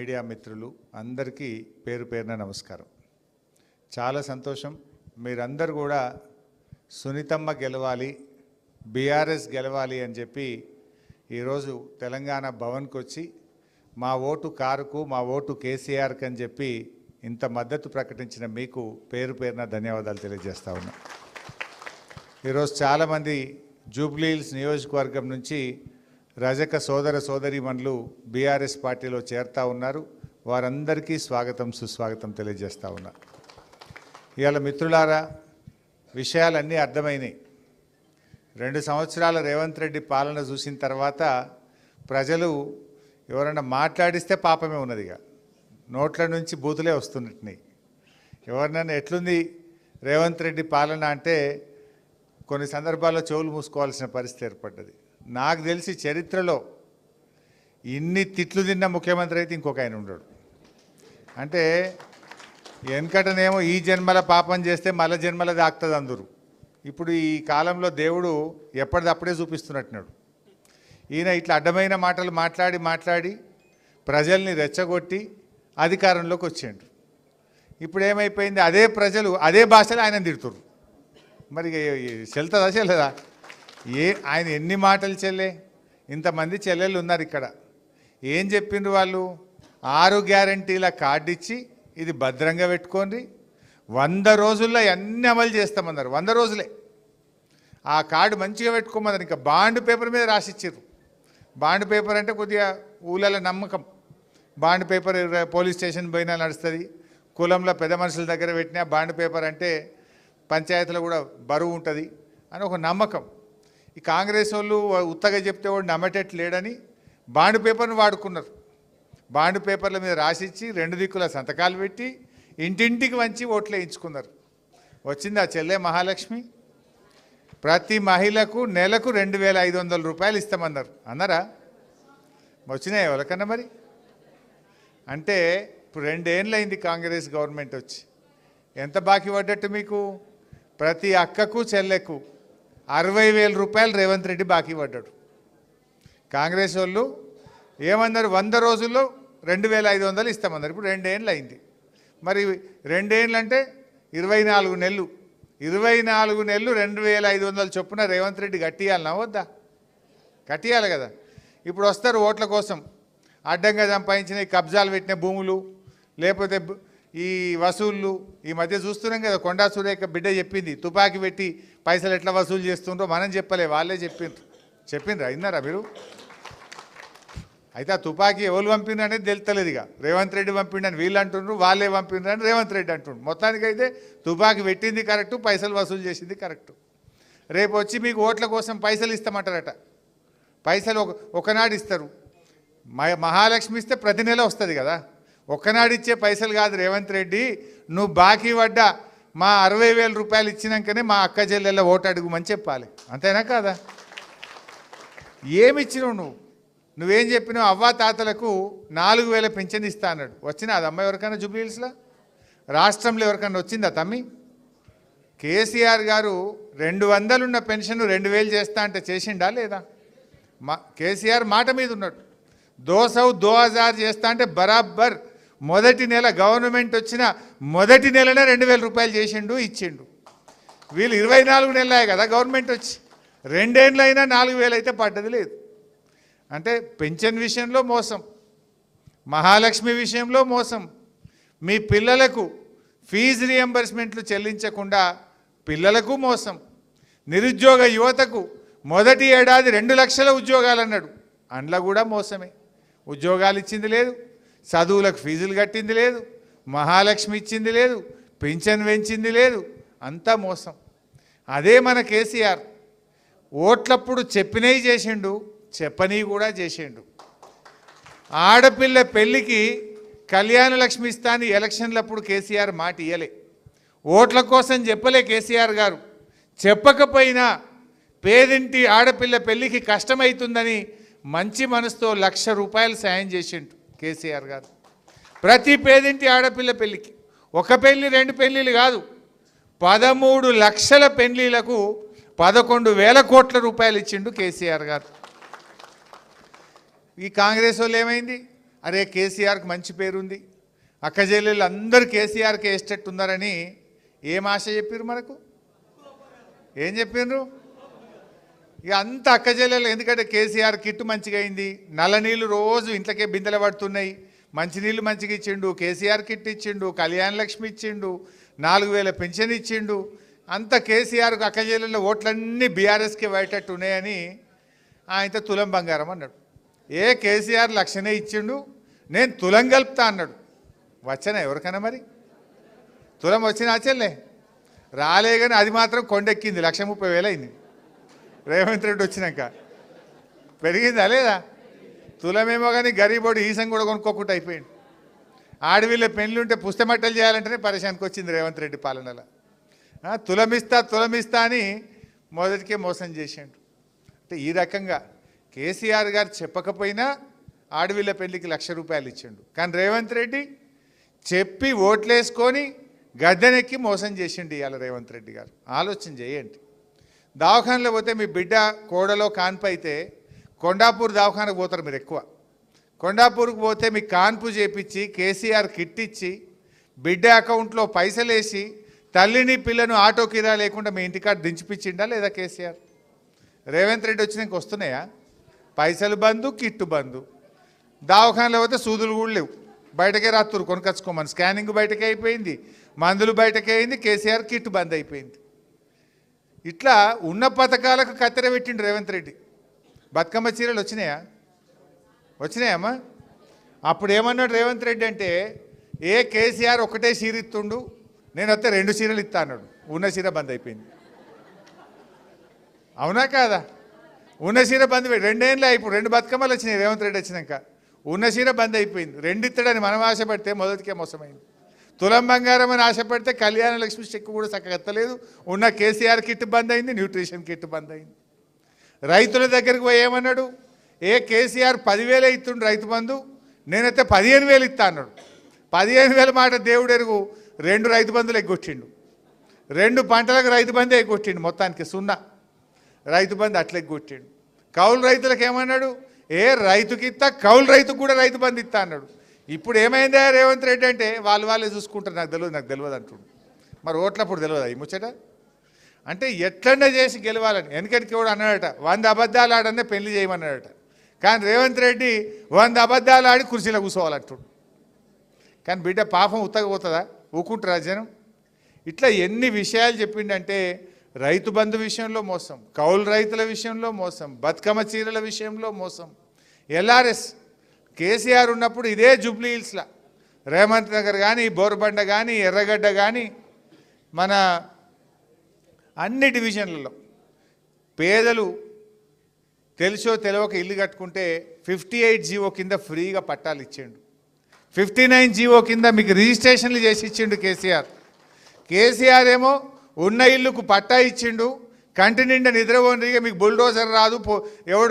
Media మిత్రులు అందరికీ పేరు పేరున నమస్కారం. చాలా సంతోషం, మీరందరూ కూడా సునీతమ్మ గెలవాలి, బీఆర్ఎస్ గెలవాలి అని చెప్పి ఈరోజు తెలంగాణ భవన్కి వచ్చి మా ఓటు కారుకు, మా ఓటు కేసీఆర్కి అని చెప్పి ఇంత మద్దతు ప్రకటించిన మీకు పేరు పేరున ధన్యవాదాలు తెలియజేస్తా ఉన్నా. ఈరోజు చాలామంది జూబ్లీహిల్స్ నియోజకవర్గం నుంచి రజక సోదర సోదరీమణులు బీఆర్ఎస్ పార్టీలో చేరుతూ ఉన్నారు. వారందరికీ స్వాగతం సుస్వాగతం తెలియజేస్తూ ఉన్నా. ఇవాళ మిత్రులారా, విషయాలన్నీ అర్థమైనాయి. 2 సంవత్సరాల రేవంత్ రెడ్డి పాలన చూసిన తర్వాత ప్రజలు ఎవరైనా మాట్లాడిస్తే పాపమే ఉన్నదిగా, నోట్ల నుంచి బూతులే వస్తున్నట్టున్నాయి. ఎవరినైనా ఎట్లుంది రేవంత్ రెడ్డి పాలన అంటే కొన్ని సందర్భాల్లో చెవులు మూసుకోవాల్సిన పరిస్థితి ఏర్పడ్డది. నాకు తెలిసి చరిత్రలో ఇన్ని తిట్లు తిన్న ముఖ్యమంత్రి అయితే ఇంకొక ఆయన ఉండడు. అంటే వెనకటనేమో ఈ జన్మల పాపం చేస్తే మళ్ళీ జన్మల దాక్తుంది అందరూ. ఇప్పుడు ఈ కాలంలో దేవుడు ఎప్పటిదప్పుడే చూపిస్తున్నట్టున్నాడు. ఈయన ఇట్లా అడ్డమైన మాటలు మాట్లాడి ప్రజల్ని రెచ్చగొట్టి అధికారంలోకి వచ్చాడు. ఇప్పుడు ఏమైపోయింది, అదే ప్రజలు అదే భాషలో ఆయన తిడుతున్నారు. మరి చెల్లదా? ఆయన ఎన్ని మాటలు చెల్లే, ఇంతమంది చెల్లెళ్ళు ఉన్నారు ఇక్కడ. ఏం చెప్పిండ్రు వాళ్ళు? 6 గ్యారంటీల కార్డు ఇచ్చి ఇది భద్రంగా పెట్టుకోండి, 100 రోజుల్లో అన్నీ అమలు చేస్తామన్నారు. 100 రోజులే ఆ కార్డు మంచిగా పెట్టుకోమన్నారు. ఇంకా బాండ్ పేపర్ మీద రాసిచ్చారు. బాండ్ పేపర్ అంటే కొద్దిగా ఊళ్ళలో నమ్మకం. బాండ్ పేపర్ పోలీస్ స్టేషన్ పోయినా నడుస్తుంది, కులంలో పెద్ద మనుషుల దగ్గర పెట్టినా బాండ్ పేపర్ అంటే పంచాయతీలో కూడా బరువు ఉంటుంది అని ఒక నమ్మకం. ఈ కాంగ్రెస్ వాళ్ళు ఉత్తగా చెప్తే వాడు నమ్మటట్టు లేడని బాండ్ పేపర్ను వాడుకున్నారు. బాండ్ పేపర్ల మీద రాసిచ్చి 2 దిక్కుల సంతకాలు పెట్టి ఇంటింటికి వంచి ఓట్లు వేయించుకున్నారు. వచ్చింది ఆ చెల్లె మహాలక్ష్మి. ప్రతి మహిళకు నెలకు 2500 రూపాయలు ఇస్తామన్నారు. అన్నారా? వచ్చినాయి ఎవరికన్నా? మరి అంటే ఇప్పుడు 2 ఏళ్ళు అయింది కాంగ్రెస్ గవర్నమెంట్ వచ్చి. ఎంత బాకీ పడ్డట్టు మీకు? ప్రతి అక్కకు చెల్లెకు 60,000 రూపాయలు రేవంత్ రెడ్డి బాకీ పడ్డాడు. కాంగ్రెస్ వాళ్ళు ఏమన్నారు? 100 రోజుల్లో 2500 ఇస్తామన్నారు. ఇప్పుడు 2 ఏళ్ళు అయింది. మరి 2 ఏళ్ళు అంటే 24 నెలలు. 24 నెలలు 2500 చొప్పున రేవంత్ రెడ్డి కట్టియాలనా వద్దా? కట్టియాలి కదా. ఇప్పుడు వస్తారు ఓట్ల కోసం, అడ్డంగా సంపాదించిన కబ్జాలు పెట్టిన భూములు, లేకపోతే ఈ వసూళ్ళు. ఈ మధ్య చూస్తున్నాం కదా, కొండా సురేఖ బిడ్డ చెప్పింది తుపాకీ పెట్టి పైసలు ఎట్లా వసూలు చేస్తుండ్రో. మనం చెప్పలే, వాళ్ళే చెప్పిండ్రా? విన్నారా మీరు? అయితే ఆ తుపాకీ ఎవరు పంపిండ్రు అనేది తెలుస్తలేదు. ఇక రేవంత్ రెడ్డి పంపిండని వీళ్ళు అంటుండ్రు, వాళ్ళే పంపిండ్రు అని రేవంత్ రెడ్డి అంటుండ్రు. మొత్తానికైతే తుపాకీ పెట్టింది కరెక్టు, పైసలు వసూలు చేసింది కరెక్టు. రేపు వచ్చి మీకు ఓట్ల కోసం పైసలు ఇస్తామంటారట. పైసలు ఒకనాడు ఇస్తారు. మహాలక్ష్మి ఇస్తే ప్రతి నెల వస్తుంది కదా. ఒక్కనాడు ఇచ్చే పైసలు కాదు రేవంత్ రెడ్డి, నువ్వు బాకీ పడ్డా మా 60,000 రూపాయలు ఇచ్చినాకనే మా అక్క చెల్లెళ్ళ ఓటు అడుగుమని చెప్పాలి. అంతేనా కాదా? ఏమిచ్చినావు నువ్వేం చెప్పినావు? అవ్వా తాతలకు 4,000 పింఛన్ ఇస్తా అన్నాడు. వచ్చినా అది అమ్మ ఎవరికైనా జూబ్లీహిల్స్లో? రాష్ట్రంలో ఎవరికైనా వచ్చిందా తమ్మి? కేసీఆర్ గారు 200 ఉన్న పెన్షన్ 2,000 చేస్తా అంటే చేసిండా లేదా? కేసీఆర్ మాట మీద ఉన్నాడు. 2000 చేస్తా అంటే బరాబర్ మొదటి నెల గవర్నమెంట్ వచ్చిన మొదటి నెలనే 2,000 రూపాయలు చేసిండు, ఇచ్చిండు. వీళ్ళు 24 నెలలే కదా గవర్నమెంట్ వచ్చి. 2 ఏళ్ళు అయినా 4,000 అయితే పడ్డది లేదు. అంటే పెన్షన్ విషయంలో మోసం, మహాలక్ష్మి విషయంలో మోసం, మీ పిల్లలకు ఫీజు రియంబర్స్మెంట్లు చెల్లించకుండా పిల్లలకు మోసం, నిరుద్యోగ యువతకు మొదటి ఏడాది 2 లక్షల ఉద్యోగాలు అన్నాడు, అందులో కూడా మోసమే. ఉద్యోగాలు ఇచ్చింది లేదు, చదువులకు ఫీజులు కట్టింది లేదు, మహాలక్ష్మి ఇచ్చింది లేదు, పింఛన్ పెంచింది లేదు, అంతా మోసం. అదే మన కేసీఆర్ ఓట్లప్పుడు చెప్పినవి చేసిండు, చెప్పని కూడా చేసిండు. ఆడపిల్ల పెళ్ళికి కళ్యాణ లక్ష్మి ఇస్తాను ఎలక్షన్లప్పుడు కేసీఆర్ మాట ఇయ్యలే. ఓట్ల కోసం చెప్పలే కేసీఆర్ గారు. చెప్పకపోయినా పేదింటి ఆడపిల్ల పెళ్ళికి కష్టమవుతుందని మంచి మనసుతో 1,00,000 రూపాయలు సాయం చేసిండు కేసీఆర్ గారు. ప్రతి పేదింటి ఆడపిల్ల పెళ్ళికి, ఒక పెళ్ళి 2 పెళ్ళిళ్ళు కాదు, 13 లక్షల పెళ్ళిళ్ళకు 11,000 కోట్ల రూపాయలు ఇచ్చిండు కేసీఆర్ గారు. ఈ కాంగ్రెస్ వాళ్ళు ఏమైంది? అరే కేసీఆర్కి మంచి పేరుంది, అక్కజెల్లెళ్ళు అందరూ కేసీఆర్కి వేసేటట్టు ఉన్నారని ఏం ఆశ చెప్పారు మనకు? ఏం చెప్పారు? ఇక అంత అక్కజెల్లెలు, ఎందుకంటే కేసీఆర్ కిట్టు మంచిగా అయింది, నల్ల నీళ్ళు రోజు ఇంట్లోకే బిందెలు పడుతున్నాయి, మంచినీళ్ళు మంచిగా ఇచ్చిండు, కేసీఆర్ కిట్ ఇచ్చిండు, కళ్యాణ లక్ష్మి ఇచ్చిండు, 4000 పెన్షన్ ఇచ్చిండు, అంత కేసీఆర్కు అక్కజెల్లెళ్ళ ఓట్లన్నీ బీఆర్ఎస్కి పడేటట్టు ఉన్నాయని ఆయనతో తులం బంగారం అన్నాడు. ఏ కేసీఆర్ లక్షనే ఇచ్చిండు, నేను తులం కలుపుతా అన్నాడు. వచ్చనా ఎవరికైనా మరి? తులం వచ్చిన ఆచల్లే రాలే, కానీ అది మాత్రం కొండెక్కింది, 1,30,000 అయింది రేవంత్ రెడ్డి వచ్చినాక. పెరిగిందా లేదా? తులమేమో కానీ గరీబోడు ఈసం కూడా కొనుక్కోకుండా అయిపోయింది. ఆడవిళ్ళ పెళ్ళుంటే పుస్తమట్టలు చేయాలంటేనే పరిశానికి వచ్చింది రేవంత్ రెడ్డి పాలనలో. తులమిస్తా అని మొదటికే మోసం చేసిండు. అంటే ఈ రకంగా కేసీఆర్ గారు చెప్పకపోయినా ఆడవిళ్ళ పెళ్లికి ₹1,00,000 ఇచ్చిండు, కానీ రేవంత్ రెడ్డి చెప్పి ఓట్లేసుకొని గద్దెనెక్కి మోసం చేసిండు ఇవాళ రేవంత్ రెడ్డి గారు. ఆలోచన చేయండి. దవాఖానలో పోతే మీ బిడ్డ కోడలో కాన్పు అయితే కొండాపూర్ దవాఖానకు పోతారు మీరు ఎక్కువ. కొండాపూర్కి పోతే మీ కాన్పు చేపించి కేసీఆర్ కిట్ ఇచ్చి బిడ్డ అకౌంట్లో పైసలు వేసి తల్లిని పిల్లను ఆటో కిరా లేకుండా మీ ఇంటికాడ దించిపించిండా లేదా కేసీఆర్? రేవంత్ రెడ్డి వచ్చినాక వస్తున్నాయా? పైసలు బంధు, కిట్టు బంధు. దవాఖానలో పోతే సూదులు కూడా లేవు, బయటకే రాత్తురు కొనుకొచ్చుకోమని. స్కానింగ్ బయటకే అయిపోయింది, మందులు బయటకే అయింది, కేసీఆర్ కిట్ బంద్ అయిపోయింది. ఇట్లా ఉన్న పథకాలకు కత్తెర పెట్టిండు రేవంత్ రెడ్డి. బతుకమ్మ చీరలు వచ్చినాయమ్మా? అప్పుడు ఏమన్నాడు రేవంత్ రెడ్డి అంటే, ఏ కేసీఆర్ ఒకటే చీర ఇస్తుండు, నేను వస్తే 2 చీరలు ఇస్తా అన్నాడు. ఉన్న చీర బంద్ అయిపోయింది. అవునా కాదా? ఉన్న చీర బంద్ 2 ఏళ్ళే. ఇప్పుడు 2 బతుకమ్మలు వచ్చినాయి రేవంత్ రెడ్డి వచ్చినాక. ఉన్న చీర బంద్ అయిపోయింది. 2 ఇస్తాడని మనం ఆశపడితే మొదటికే మోసమైంది. తులం బంగారం అని ఆశపడితే కళ్యాణ లక్ష్మి చెక్ కూడా చక్కగా ఎత్తలేదు. ఉన్న కేసీఆర్ కిట్ బంద్ అయింది, న్యూట్రిషన్ కిట్ బంద్ అయింది. రైతుల దగ్గరికి పోయి ఏమన్నాడు? ఏ కేసీఆర్ 10,000 ఇస్తుండు రైతు బంధు, నేనైతే 15,000 ఇస్తా అన్నాడు. 15,000 మాట దేవుడు ఎరుగు. 2 రైతు బంధులు ఎగ్గొట్టిండు, 2 పంటలకు రైతు బంధు ఎగ్గొట్టిండు, మొత్తానికి 0 రైతు బంధు అట్లా ఎగ్గొట్టిండు. కౌలు రైతులకు ఏమన్నాడు? ఏ రైతుకి ఇస్తా, కౌలు రైతుకు కూడా రైతు బంధు ఇస్తా అన్నాడు. ఇప్పుడు ఏమైందా రేవంత్ రెడ్డి అంటే, వాళ్ళే చూసుకుంటారు, నాకు తెలియదు అంటుండు. మరి ఓట్లప్పుడు తెలియదా ఈ ముచ్చట? అంటే ఎట్లన్నా చేసి గెలవాలని. వెనకటికి కూడా అన్నాడట, 100 అబద్ధాలు ఆడనే పెళ్లి చేయమన్నాడట. కానీ రేవంత్ రెడ్డి 100 అబద్ధాలు ఆడి కుర్చీలో కూర్చోవాలంటుడు. కానీ బిడ్డ పాపం ఉత్తగపోతుందా? ఊకుంటారా జనం? ఇట్లా ఎన్ని విషయాలు చెప్పిండంటే, రైతు బంధు విషయంలో మోసం, కౌలు రైతుల విషయంలో మోసం, బతుకమ్మ చీరల విషయంలో మోసం. ఎల్ఆర్ఎస్ కేసీఆర్ ఉన్నప్పుడు ఇదే జూబ్లీ హిల్స్లో రేవంత్ నగర్ కానీ, బోర్బండ కానీ, ఎర్రగడ్డ కానీ, మన అన్ని డివిజన్లలో పేదలు తెలుసో తెలియక ఇల్లు కట్టుకుంటే 58 జీవో కింద ఫ్రీగా పట్టాలు ఇచ్చిండు. 59 జీవో కింద మీకు రిజిస్ట్రేషన్లు చేసి ఇచ్చిండు కేసీఆర్. కేసీఆర్ ఏమో ఉన్న ఇల్లుకు పట్టా ఇచ్చిండు, కంటి నిండా నిద్రపోనిగా మీకు బుల్డోజర్ రాదు, ఎవడు